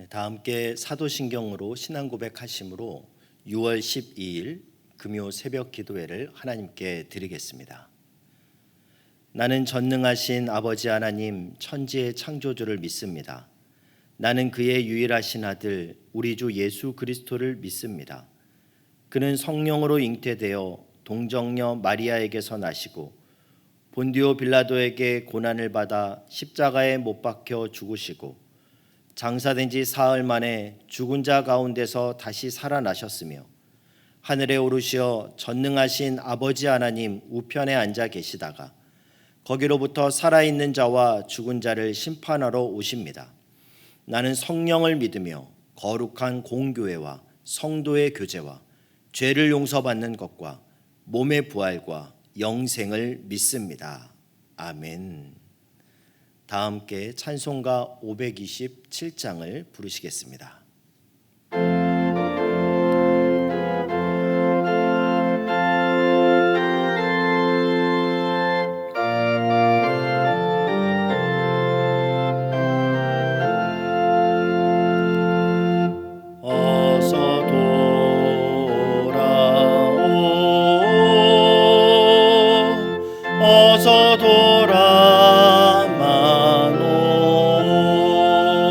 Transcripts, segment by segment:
다 함께 사도신경으로 신앙 고백하심으로 6월 12일 금요 새벽 기도회를 하나님께 드리겠습니다. 나는 전능하신 아버지 하나님 천지의 창조주를 믿습니다. 나는 그의 유일하신 아들 우리 주 예수 그리스도를 믿습니다. 그는 성령으로 잉태되어 동정녀 마리아에게서 나시고 본디오 빌라도에게 고난을 받아 십자가에 못 박혀 죽으시고 장사된 지 사흘 만에 죽은 자 가운데서 다시 살아나셨으며 하늘에 오르시어 전능하신 아버지 하나님 우편에 앉아 계시다가 거기로부터 살아있는 자와 죽은 자를 심판하러 오십니다. 나는 성령을 믿으며 거룩한 공교회와 성도의 교제와 죄를 용서받는 것과 몸의 부활과 영생을 믿습니다. 아멘. 다 함께 찬송가 527장을 부르시겠습니다. 어서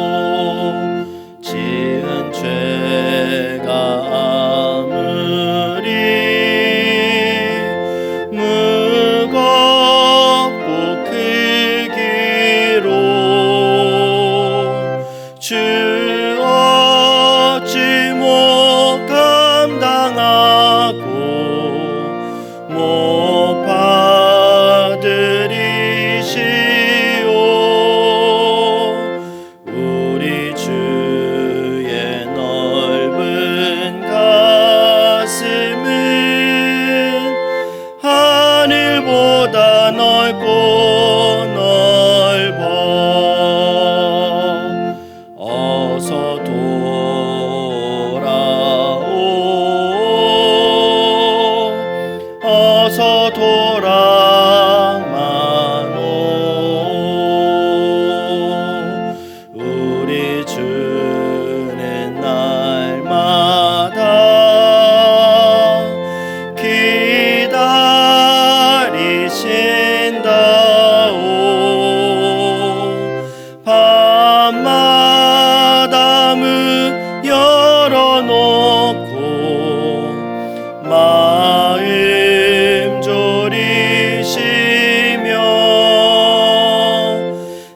돌아마노 지은 죄가 아무리 무겁고 크기로 주 어찌 못 감당하고 못 받으리시오. 우리 주의 넓은 가슴은 하늘보다 넓고 넓어. 어서 돌아오 어서 돌아마노 우리 주는 날마다 기다리신다오. 밤마다 문 열어놓고 마음 졸이시며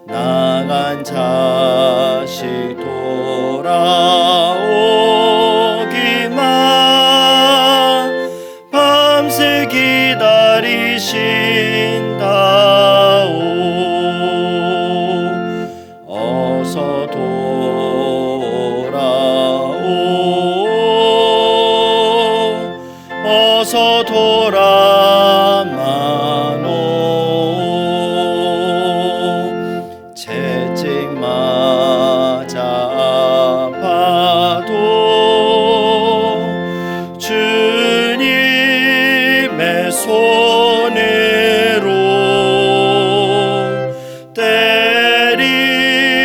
나간 자식 돌아오기만 밤새 기다리신다오. 어서 돌아오 어서 돌아마노 채찍 맞아 아파도 주님의 손으로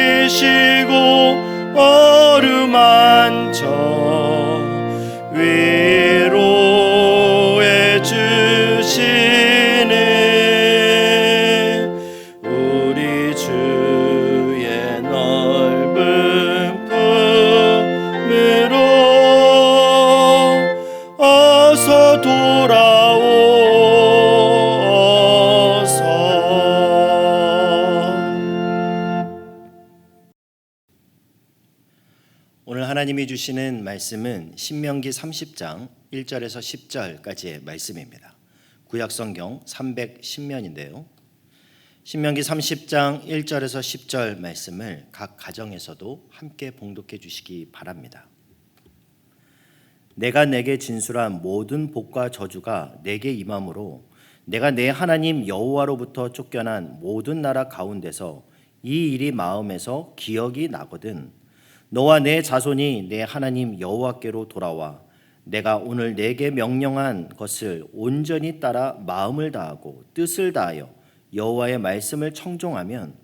때리시고 어루만져 위로해 주시는 우리 주의 넓은 품으로 어서 돌아오 어서. 오늘 하나님이 주시는 말씀은 신명기 30장 1절에서 10절까지의 말씀입니다. 구약성경 310면인데요. 신명기 30장 1절에서 10절 말씀을 각 가정에서도 함께 봉독해 주시기 바랍니다. 내가 내게 진술한 모든 복과 저주가 내게 임함으로 내가 내 하나님 여호와로부터 쫓겨난 모든 나라 가운데서 이 일이 마음에서 기억이 나거든 너와 내 자손이 내 하나님 여호와께로 돌아와 내가 오늘 내게 명령한 것을 온전히 따라 마음을 다하고 뜻을 다하여 여호와의 말씀을 청종하면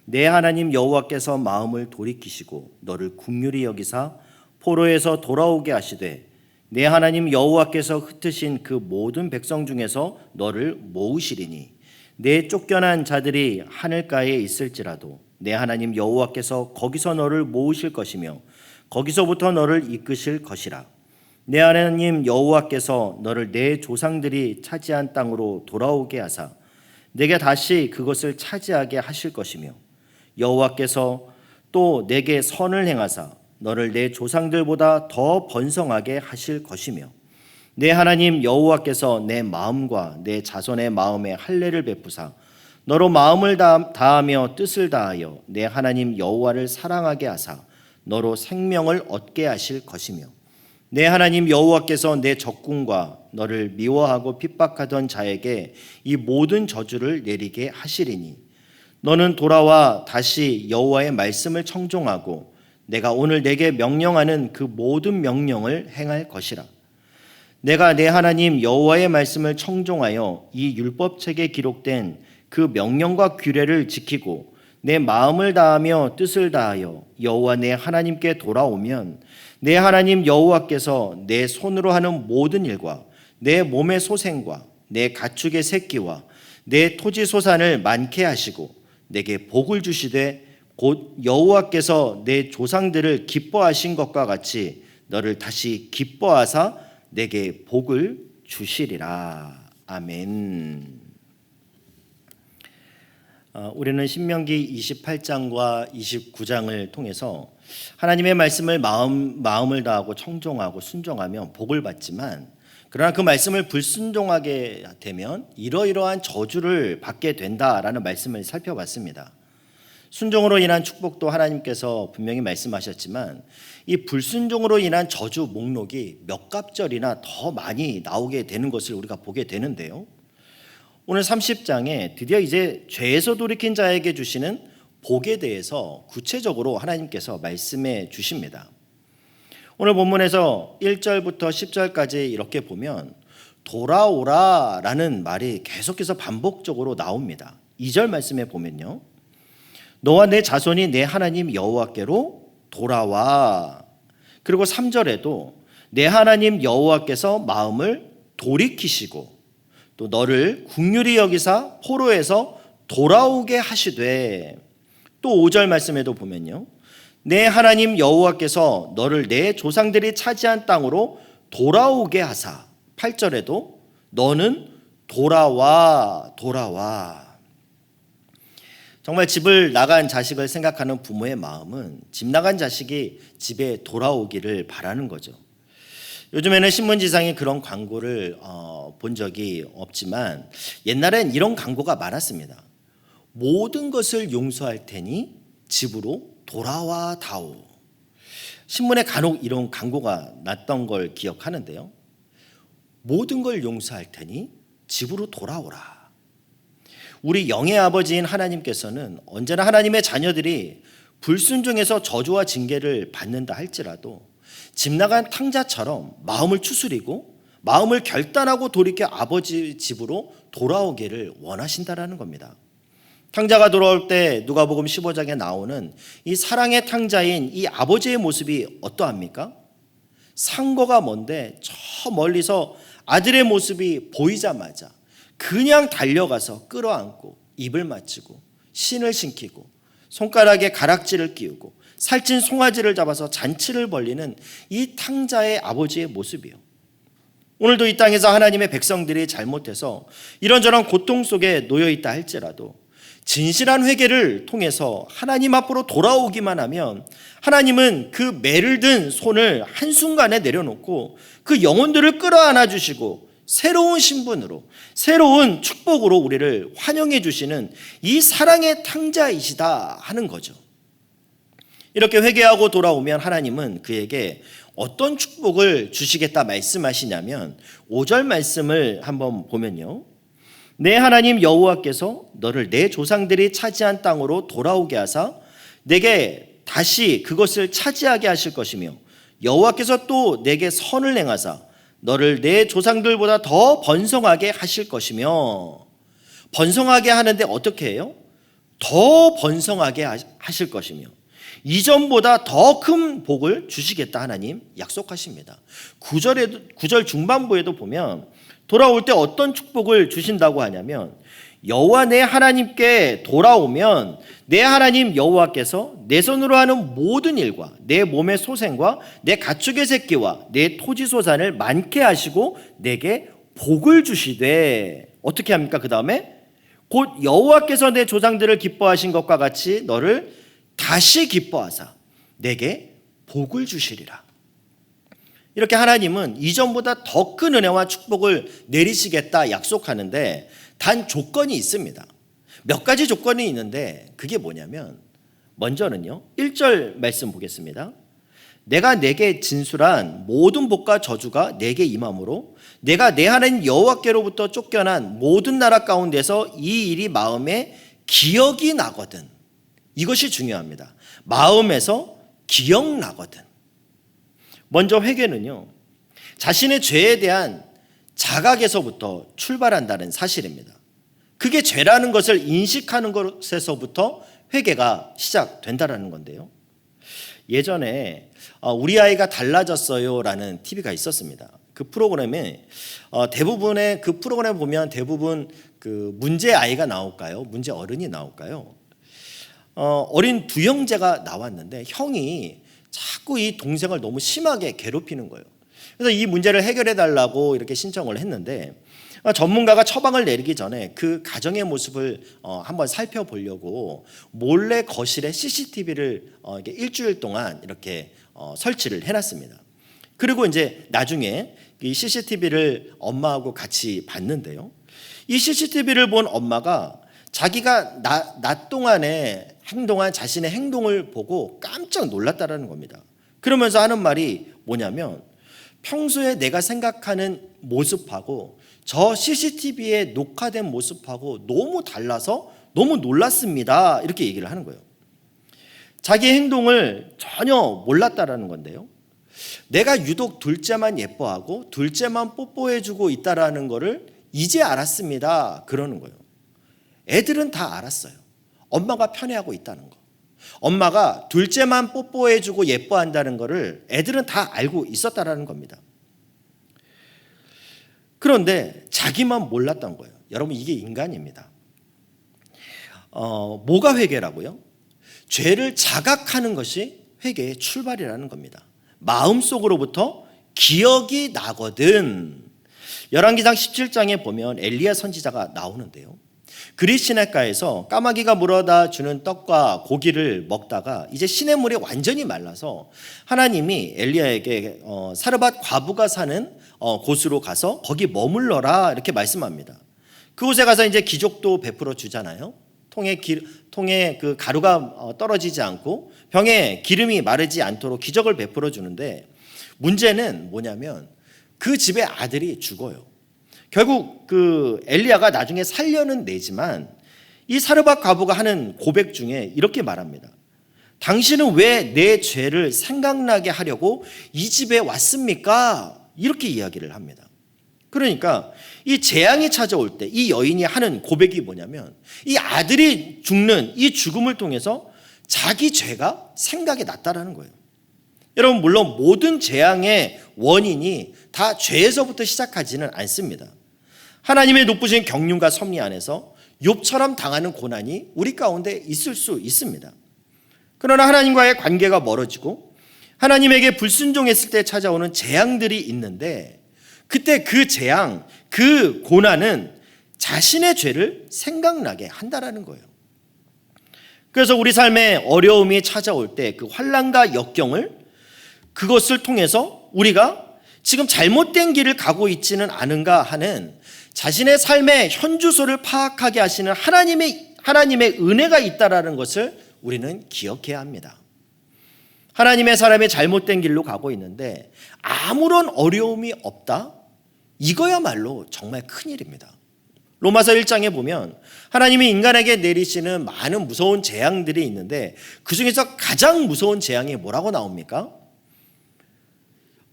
내 하나님 여호와께서 마음을 돌이키시고 너를 긍휼히 여기사 포로에서 돌아오게 하시되 내 하나님 여호와께서 흩으신 그 모든 백성 중에서 너를 모으시리니 내 쫓겨난 자들이 하늘가에 있을지라도 내 하나님 여호와께서 거기서 너를 모으실 것이며 거기서부터 너를 이끄실 것이라. 내 하나님 여호와께서 너를 내 조상들이 차지한 땅으로 돌아오게 하사 내게 다시 그것을 차지하게 하실 것이며 여호와께서 또 내게 선을 행하사 너를 내 조상들보다 더 번성하게 하실 것이며 내 하나님 여호와께서 내 마음과 내 자손의 마음에 할례를 베푸사 너로 마음을 다하며 뜻을 다하여 내 하나님 여호와를 사랑하게 하사 너로 생명을 얻게 하실 것이며 내 하나님 여호와께서 내 적군과 너를 미워하고 핍박하던 자에게 이 모든 저주를 내리게 하시리니 너는 돌아와 다시 여호와의 말씀을 청종하고 내가 오늘 내게 명령하는 그 모든 명령을 행할 것이라. 내가 내 하나님 여호와의 말씀을 청종하여 이 율법책에 기록된 그 명령과 규례를 지키고 내 마음을 다하며 뜻을 다하여 여호와 내 하나님께 돌아오면 내 하나님 여호와께서 내 손으로 하는 모든 일과 내 몸의 소생과 내 가축의 새끼와 내 토지 소산을 많게 하시고 내게 복을 주시되 곧 여호와께서 내 조상들을 기뻐하신 것과 같이 너를 다시 기뻐하사 내게 복을 주시리라. 아멘. 우리는 신명기 28장과 29장을 통해서 하나님의 말씀을 마음을 다하고 청종하고 순종하면 복을 받지만 그러나 그 말씀을 불순종하게 되면 이러이러한 저주를 받게 된다라는 말씀을 살펴봤습니다. 순종으로 인한 축복도 하나님께서 분명히 말씀하셨지만 이 불순종으로 인한 저주 목록이 몇 갑절이나 더 많이 나오게 되는 것을 우리가 보게 되는데요. 오늘 30장에 드디어 이제 죄에서 돌이킨 자에게 주시는 복에 대해서 구체적으로 하나님께서 말씀해 주십니다. 오늘 본문에서 1절부터 10절까지 이렇게 보면 돌아오라라는 말이 계속해서 반복적으로 나옵니다. 2절 말씀에 보면요. 너와 내 자손이 내 하나님 여호와께로 돌아와. 그리고 3절에도 내 하나님 여호와께서 마음을 돌이키시고 또 너를 긍휼히 여기사 포로에서 돌아오게 하시되 또 5절 말씀에도 보면요. 내 하나님 여호와께서 너를 내 조상들이 차지한 땅으로 돌아오게 하사 8절에도 너는 돌아와. 정말 집을 나간 자식을 생각하는 부모의 마음은 집 나간 자식이 집에 돌아오기를 바라는 거죠. 요즘에는 신문지상에 그런 광고를 본 적이 없지만 옛날엔 이런 광고가 많았습니다. 모든 것을 용서할 테니 집으로 돌아와 다오. 신문에 간혹 이런 광고가 났던 걸 기억하는데요. 모든 걸 용서할 테니 집으로 돌아오라. 우리 영의 아버지인 하나님께서는 언제나 하나님의 자녀들이 불순종해서 저주와 징계를 받는다 할지라도 집 나간 탕자처럼 마음을 추스리고 마음을 결단하고 돌이켜 아버지 집으로 돌아오기를 원하신다라는 겁니다. 탕자가 돌아올 때 누가복음 15장에 나오는 이 사랑의 탕자인 이 아버지의 모습이 어떠합니까? 상고가 먼데 저 멀리서 아들의 모습이 보이자마자 그냥 달려가서 끌어안고 입을 맞추고 신을 신기고 손가락에 가락지를 끼우고 살찐 송아지를 잡아서 잔치를 벌리는 이 탕자의 아버지의 모습이요. 오늘도 이 땅에서 하나님의 백성들이 잘못해서 이런저런 고통 속에 놓여 있다 할지라도 진실한 회개를 통해서 하나님 앞으로 돌아오기만 하면 하나님은 그 매를 든 손을 한순간에 내려놓고 그 영혼들을 끌어안아 주시고 새로운 신분으로 새로운 축복으로 우리를 환영해 주시는 이 사랑의 탕자이시다 하는 거죠. 이렇게 회개하고 돌아오면 하나님은 그에게 어떤 축복을 주시겠다 말씀하시냐면 5절 말씀을 한번 보면요. 내 하나님 여호와께서 너를 내 조상들이 차지한 땅으로 돌아오게 하사 내게 다시 그것을 차지하게 하실 것이며 여호와께서 또 내게 선을 행하사 너를 내 조상들보다 더 번성하게 하실 것이며 번성하게 하는데 어떻게 해요? 더 번성하게 하실 것이며 이전보다 더 큰 복을 주시겠다 하나님 약속하십니다. 9절 중반부에도 보면 돌아올 때 어떤 축복을 주신다고 하냐면 여호와 내 하나님께 돌아오면 내 하나님 여호와께서 내 손으로 하는 모든 일과 내 몸의 소생과 내 가축의 새끼와 내 토지 소산을 많게 하시고 내게 복을 주시되 어떻게 합니까? 그 다음에 곧 여호와께서 내 조상들을 기뻐하신 것과 같이 너를 다시 기뻐하사 내게 복을 주시리라. 이렇게 하나님은 이전보다 더 큰 은혜와 축복을 내리시겠다 약속하는데 단 조건이 있습니다. 몇 가지 조건이 있는데 그게 뭐냐면 먼저는요 1절 말씀 보겠습니다. 내가 내게 진술한 모든 복과 저주가 내게 임함으로 내가 내 하나님 여호와께로부터 쫓겨난 모든 나라 가운데서 이 일이 마음에 기억이 나거든. 이것이 중요합니다. 마음에서 기억나거든. 먼저 회개는요 자신의 죄에 대한 자각에서부터 출발한다는 사실입니다. 그게 죄라는 것을 인식하는 것에서부터 회개가 시작된다는 건데요. 예전에 우리 아이가 달라졌어요 라는 TV가 있었습니다. 그 프로그램에 대부분의 그 프로그램 보면 대부분 그 문제 아이가 나올까요? 문제 어른이 나올까요? 어린 두 형제가 나왔는데 형이 자꾸 이 동생을 너무 심하게 괴롭히는 거예요. 그래서 이 문제를 해결해 달라고 이렇게 신청을 했는데 전문가가 처방을 내리기 전에 그 가정의 모습을 한번 살펴보려고 몰래 거실에 CCTV를 일주일 동안 이렇게 설치를 해놨습니다. 그리고 이제 나중에 이 CCTV를 엄마하고 같이 봤는데요. 이 CCTV를 본 엄마가 자기가 낮 동안에 행동한 자신의 행동을 보고 깜짝 놀랐다라는 겁니다. 그러면서 하는 말이 뭐냐면 평소에 내가 생각하는 모습하고 저 CCTV에 녹화된 모습하고 너무 달라서 너무 놀랐습니다. 이렇게 얘기를 하는 거예요. 자기 행동을 전혀 몰랐다라는 건데요. 내가 유독 둘째만 예뻐하고 둘째만 뽀뽀해주고 있다라는 거를 이제 알았습니다. 그러는 거예요. 애들은 다 알았어요. 엄마가 편애하고 있다는 거. 엄마가 둘째만 뽀뽀해주고 예뻐한다는 거를 애들은 다 알고 있었다라는 겁니다. 그런데 자기만 몰랐던 거예요. 여러분 이게 인간입니다. 뭐가 회개라고요? 죄를 자각하는 것이 회개의 출발이라는 겁니다. 마음속으로부터 기억이 나거든. 열왕기상 17장에 보면 엘리야 선지자가 나오는데요. 그릿 시냇가에서 까마귀가 물어다 주는 떡과 고기를 먹다가 이제 시냇물이 완전히 말라서 하나님이 엘리야에게 사르밧 과부가 사는 곳으로 가서 거기 머물러라 이렇게 말씀합니다. 그곳에 가서 이제 기적도 베풀어 주잖아요. 통에 그 가루가 떨어지지 않고 병에 기름이 마르지 않도록 기적을 베풀어 주는데 문제는 뭐냐면 그 집의 아들이 죽어요. 결국 그 엘리야가 나중에 살려는 내지만 이 사르밧 과부가 하는 고백 중에 이렇게 말합니다. 당신은 왜 내 죄를 생각나게 하려고 이 집에 왔습니까? 이렇게 이야기를 합니다. 그러니까 이 재앙이 찾아올 때 이 여인이 하는 고백이 뭐냐면 이 아들이 죽는 이 죽음을 통해서 자기 죄가 생각이 났다라는 거예요. 여러분 물론 모든 재앙의 원인이 다 죄에서부터 시작하지는 않습니다. 하나님의 높으신 경륜과 섭리 안에서 욥처럼 당하는 고난이 우리 가운데 있을 수 있습니다. 그러나 하나님과의 관계가 멀어지고 하나님에게 불순종했을 때 찾아오는 재앙들이 있는데 그때 그 재앙, 그 고난은 자신의 죄를 생각나게 한다라는 거예요. 그래서 우리 삶에 어려움이 찾아올 때 그 환난과 역경을 그것을 통해서 우리가 지금 잘못된 길을 가고 있지는 않은가 하는 자신의 삶의 현주소를 파악하게 하시는 하나님의 은혜가 있다라는 것을 우리는 기억해야 합니다. 하나님의 사람이 잘못된 길로 가고 있는데 아무런 어려움이 없다? 이거야말로 정말 큰일입니다. 로마서 1장에 보면 하나님이 인간에게 내리시는 많은 무서운 재앙들이 있는데 그 중에서 가장 무서운 재앙이 뭐라고 나옵니까?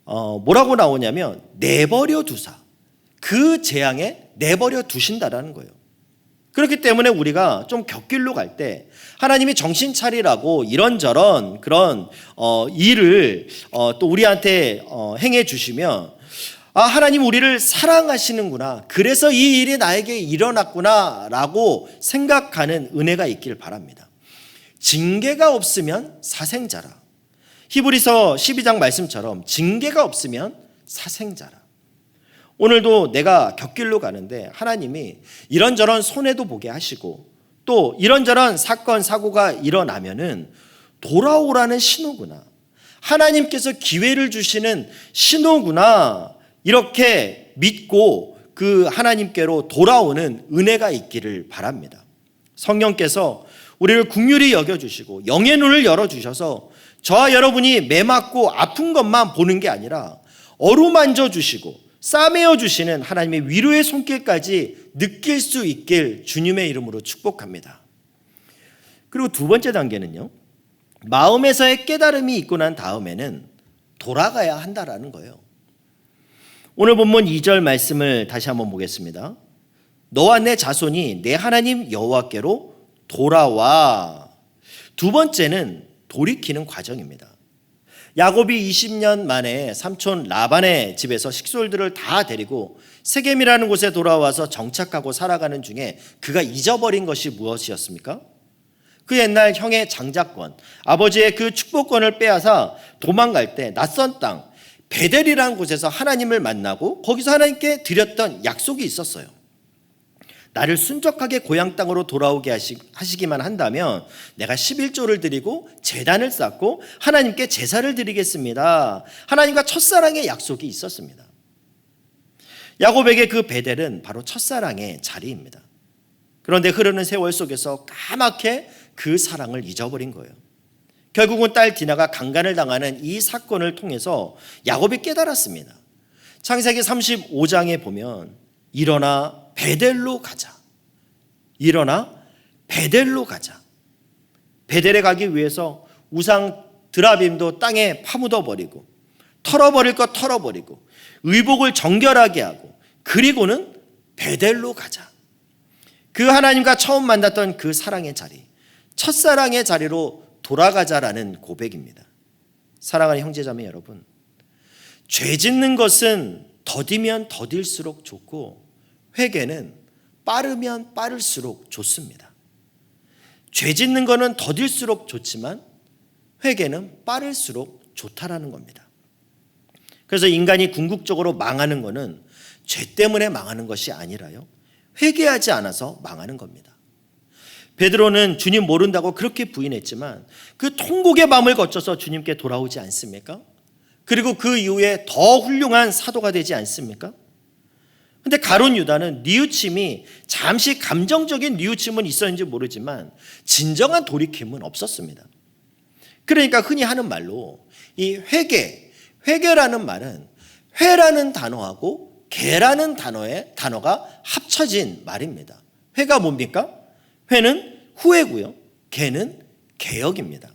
뭐라고 나오냐면 내버려 두사. 그 재앙에 내버려 두신다라는 거예요. 그렇기 때문에 우리가 좀 곁길로 갈 때 하나님이 정신 차리라고 이런저런 그런 일을 또 우리한테 행해 주시면 하나님 우리를 사랑하시는구나, 그래서 이 일이 나에게 일어났구나 라고 생각하는 은혜가 있길 바랍니다. 징계가 없으면 사생자라. 히브리서 12장 말씀처럼 징계가 없으면 사생자라. 오늘도 내가 곁길로 가는데 하나님이 이런저런 손해도 보게 하시고 또 이런저런 사건 사고가 일어나면은 돌아오라는 신호구나, 하나님께서 기회를 주시는 신호구나, 이렇게 믿고 그 하나님께로 돌아오는 은혜가 있기를 바랍니다. 성령께서 우리를 긍휼히 여겨주시고 영의 눈을 열어주셔서 저와 여러분이 매맞고 아픈 것만 보는 게 아니라 어루만져 주시고 싸매어 주시는 하나님의 위로의 손길까지 느낄 수 있길 주님의 이름으로 축복합니다. 그리고 두 번째 단계는요, 마음에서의 깨달음이 있고 난 다음에는 돌아가야 한다라는 거예요. 오늘 본문 2절 말씀을 다시 한번 보겠습니다. 너와 내 자손이 내 하나님 여호와께로 돌아와. 두 번째는 돌이키는 과정입니다. 야곱이 20년 만에 삼촌 라반의 집에서 식솔들을 다 데리고 세겜이라는 곳에 돌아와서 정착하고 살아가는 중에 그가 잊어버린 것이 무엇이었습니까? 그 옛날 형의 장자권, 아버지의 그 축복권을 빼앗아 도망갈 때 낯선 땅 베델이라는 곳에서 하나님을 만나고 거기서 하나님께 드렸던 약속이 있었어요. 나를 순적하게 고향 땅으로 돌아오게 하시기만 한다면 내가 11조를 드리고 제단을 쌓고 하나님께 제사를 드리겠습니다. 하나님과 첫사랑의 약속이 있었습니다. 야곱에게 그 베델은 바로 첫사랑의 자리입니다. 그런데 흐르는 세월 속에서 까맣게 그 사랑을 잊어버린 거예요. 결국은 딸 디나가 강간을 당하는 이 사건을 통해서 야곱이 깨달았습니다. 창세기 35장에 보면 일어나 베델로 가자. 일어나 베델로 가자. 베델에 가기 위해서 우상 드라빔도 땅에 파묻어 버리고 털어버릴 것 털어버리고 의복을 정결하게 하고 그리고는 베델로 가자. 그 하나님과 처음 만났던 그 사랑의 자리, 첫사랑의 자리로 돌아가자라는 고백입니다. 사랑하는 형제자매 여러분, 죄 짓는 것은 더디면 더딜수록 좋고 회개는 빠르면 빠를수록 좋습니다. 죄 짓는 것은 더딜수록 좋지만 회개는 빠를수록 좋다라는 겁니다. 그래서 인간이 궁극적으로 망하는 것은 죄 때문에 망하는 것이 아니라요, 회개하지 않아서 망하는 겁니다. 베드로는 주님 모른다고 그렇게 부인했지만 그 통곡의 밤을 거쳐서 주님께 돌아오지 않습니까? 그리고 그 이후에 더 훌륭한 사도가 되지 않습니까? 근데 가룟 유다는 뉘우침이, 잠시 감정적인 뉘우침은 있었는지 모르지만 진정한 돌이킴은 없었습니다. 그러니까 흔히 하는 말로 이 회개라는 말은 회라는 단어하고 개라는 단어가 합쳐진 말입니다. 회가 뭡니까? 회는 후회고요, 개는 개혁입니다.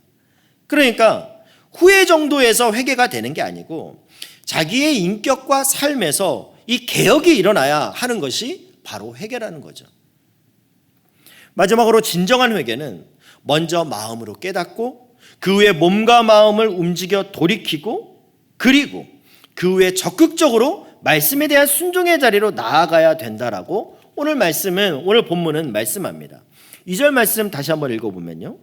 그러니까 후회 정도에서 회개가 되는 게 아니고 자기의 인격과 삶에서 이 개혁이 일어나야 하는 것이 바로 회개라는 거죠. 마지막으로 진정한 회개는 먼저 마음으로 깨닫고 그 후에 몸과 마음을 움직여 돌이키고 그리고 그 후에 적극적으로 말씀에 대한 순종의 자리로 나아가야 된다라고 오늘 본문은 말씀합니다. 2절 말씀 다시 한번 읽어보면요,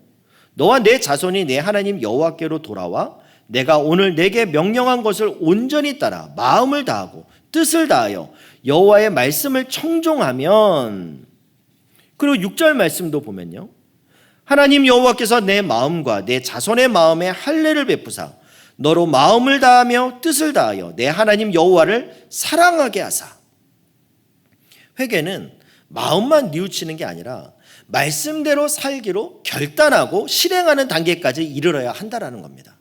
너와 내 자손이 내 하나님 여호와께로 돌아와 내가 오늘 내게 명령한 것을 온전히 따라 마음을 다하고 뜻을 다하여 여호와의 말씀을 청종하면. 그리고 6절 말씀도 보면요, 하나님 여호와께서 내 마음과 내 자손의 마음에 할례를 베푸사 너로 마음을 다하며 뜻을 다하여 내 하나님 여호와를 사랑하게 하사. 회개는 마음만 뉘우치는 게 아니라 말씀대로 살기로 결단하고 실행하는 단계까지 이르러야 한다라는 겁니다.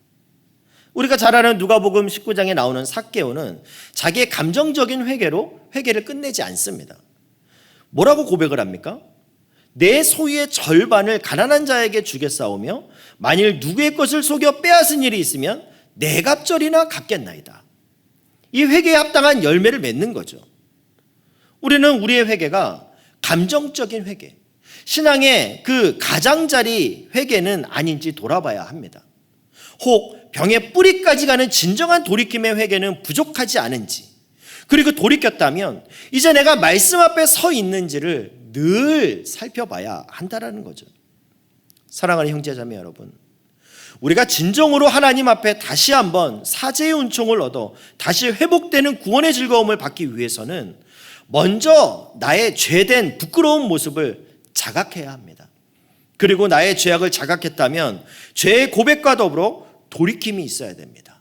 우리가 잘 아는 누가복음 19장에 나오는 삭개오는 자기의 감정적인 회개를 끝내지 않습니다. 뭐라고 고백을 합니까? 내 소유의 절반을 가난한 자에게 주겠사오며 만일 누구의 것을 속여 빼앗은 일이 있으면 네 갑절이나 갚겠나이다. 이 회개에 합당한 열매를 맺는 거죠. 우리는 우리의 회개가 감정적인 회개, 신앙의 그 가장자리 회개는 아닌지 돌아봐야 합니다. 혹 병의 뿌리까지 가는 진정한 돌이킴의 회개는 부족하지 않은지, 그리고 돌이켰다면 이제 내가 말씀 앞에 서 있는지를 늘 살펴봐야 한다는 거죠. 사랑하는 형제자매 여러분, 우리가 진정으로 하나님 앞에 다시 한번 사죄의 은총을 얻어 다시 회복되는 구원의 즐거움을 받기 위해서는 먼저 나의 죄된 부끄러운 모습을 자각해야 합니다. 그리고 나의 죄악을 자각했다면 죄의 고백과 더불어 돌이킴이 있어야 됩니다.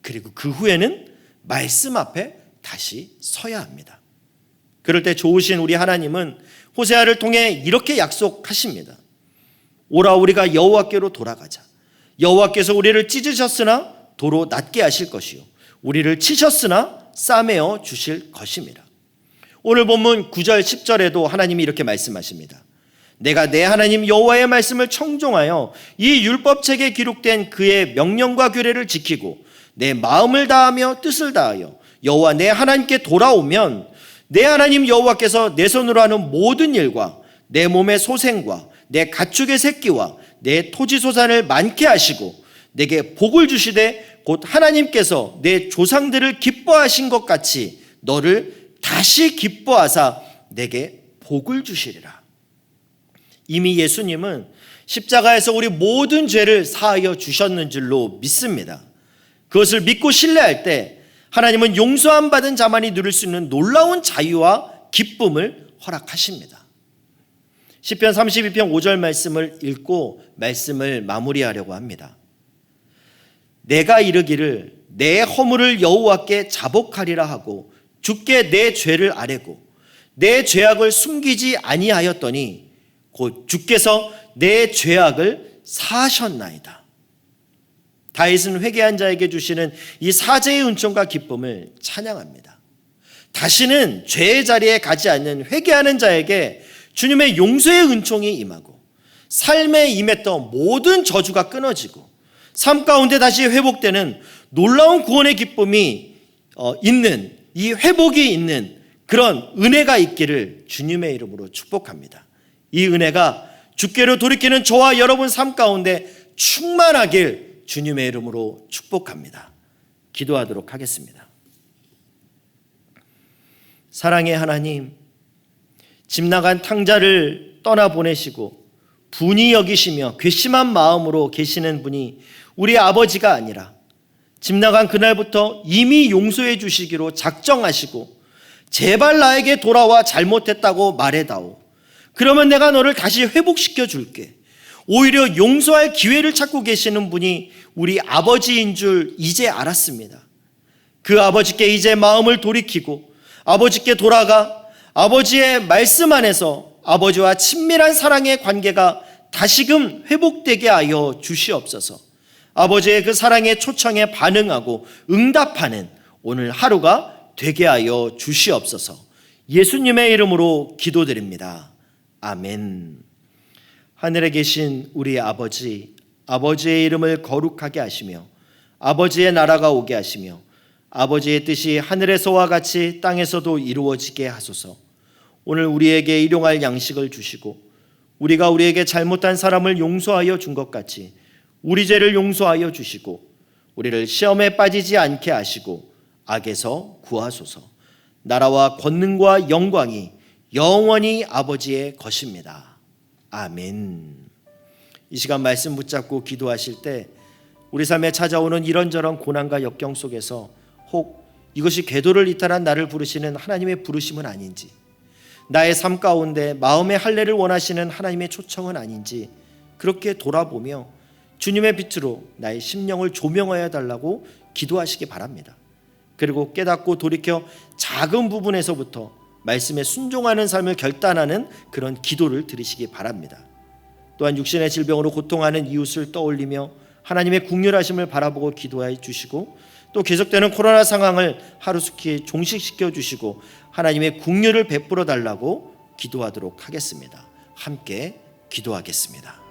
그리고 그 후에는 말씀 앞에 다시 서야 합니다. 그럴 때 좋으신 우리 하나님은 호세아를 통해 이렇게 약속하십니다. 오라, 우리가 여호와께로 돌아가자. 여호와께서 우리를 찢으셨으나 도로 낫게 하실 것이요, 우리를 치셨으나 싸매어 주실 것입니다. 오늘 본문 9절 10절에도 하나님이 이렇게 말씀하십니다. 내가 내 하나님 여호와의 말씀을 청종하여 이 율법책에 기록된 그의 명령과 규례를 지키고 내 마음을 다하며 뜻을 다하여 여호와 내 하나님께 돌아오면 내 하나님 여호와께서 내 손으로 하는 모든 일과 내 몸의 소생과 내 가축의 새끼와 내 토지 소산을 많게 하시고 내게 복을 주시되 곧 하나님께서 내 조상들을 기뻐하신 것 같이 너를 다시 기뻐하사 내게 복을 주시리라. 이미 예수님은 십자가에서 우리 모든 죄를 사하여 주셨는 줄로 믿습니다. 그것을 믿고 신뢰할 때 하나님은 용서함 받은 자만이 누릴 수 있는 놀라운 자유와 기쁨을 허락하십니다. 시편 32편 5절 말씀을 읽고 말씀을 마무리하려고 합니다. 내가 이르기를 내 허물을 여호와께 자복하리라 하고 주께 내 죄를 아뢰고 내 죄악을 숨기지 아니하였더니 곧 주께서 내 죄악을 사하셨나이다. 다윗은 회개한 자에게 주시는 이 사죄의 은총과 기쁨을 찬양합니다. 다시는 죄의 자리에 가지 않는 회개하는 자에게 주님의 용서의 은총이 임하고 삶에 임했던 모든 저주가 끊어지고 삶 가운데 다시 회복되는 놀라운 구원의 기쁨이 있는, 이 회복이 있는 그런 은혜가 있기를 주님의 이름으로 축복합니다. 이 은혜가 주께로 돌이키는 저와 여러분 삶 가운데 충만하길 주님의 이름으로 축복합니다. 기도하도록 하겠습니다. 사랑의 하나님, 집 나간 탕자를 떠나보내시고 분이 여기시며 괘씸한 마음으로 계시는 분이 우리 아버지가 아니라 집 나간 그날부터 이미 용서해 주시기로 작정하시고 제발 나에게 돌아와 잘못했다고 말해다오. 그러면 내가 너를 다시 회복시켜 줄게. 오히려 용서할 기회를 찾고 계시는 분이 우리 아버지인 줄 이제 알았습니다. 그 아버지께 이제 마음을 돌이키고 아버지께 돌아가 아버지의 말씀 안에서 아버지와 친밀한 사랑의 관계가 다시금 회복되게 하여 주시옵소서. 아버지의 그 사랑의 초청에 반응하고 응답하는 오늘 하루가 되게 하여 주시옵소서. 예수님의 이름으로 기도드립니다. 아멘. 하늘에 계신 우리 아버지, 아버지의 이름을 거룩하게 하시며 아버지의 나라가 오게 하시며 아버지의 뜻이 하늘에서와 같이 땅에서도 이루어지게 하소서. 오늘 우리에게 일용할 양식을 주시고 우리가 우리에게 잘못한 사람을 용서하여 준 것 같이 우리 죄를 용서하여 주시고 우리를 시험에 빠지지 않게 하시고 악에서 구하소서. 나라와 권능과 영광이 영원히 아버지의 것입니다. 아멘. 이 시간 말씀 붙잡고 기도하실 때 우리 삶에 찾아오는 이런저런 고난과 역경 속에서 혹 이것이 궤도를 이탈한 나를 부르시는 하나님의 부르심은 아닌지, 나의 삶 가운데 마음의 할례를 원하시는 하나님의 초청은 아닌지 그렇게 돌아보며 주님의 빛으로 나의 심령을 조명하여 달라고 기도하시기 바랍니다. 그리고 깨닫고 돌이켜 작은 부분에서부터 말씀에 순종하는 삶을 결단하는 그런 기도를 드리시기 바랍니다. 또한 육신의 질병으로 고통하는 이웃을 떠올리며 하나님의 긍휼하심을 바라보고 기도해 주시고 또 계속되는 코로나 상황을 하루속히 종식시켜 주시고 하나님의 긍휼을 베풀어 달라고 기도하도록 하겠습니다. 함께 기도하겠습니다.